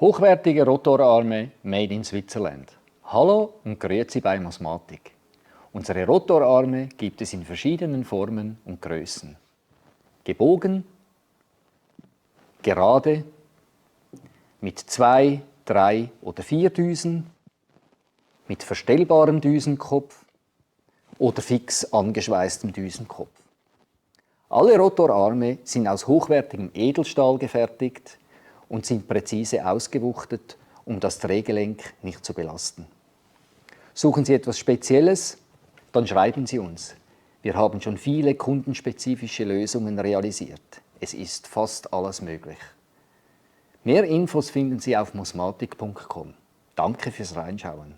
Hochwertige Rotorarme made in Switzerland. Hallo und grüezi bei Mosmatic. Unsere Rotorarme gibt es in verschiedenen Formen und Größen. Gebogen, gerade, mit 2, 3 oder 4 Düsen, mit verstellbarem Düsenkopf oder fix angeschweißtem Düsenkopf. Alle Rotorarme sind aus hochwertigem Edelstahl gefertigt und sind präzise ausgewuchtet, um das Drehgelenk nicht zu belasten. Suchen Sie etwas Spezielles? Dann schreiben Sie uns. Wir haben schon viele kundenspezifische Lösungen realisiert. Es ist fast alles möglich. Mehr Infos finden Sie auf mosmatic.com. Danke fürs Reinschauen.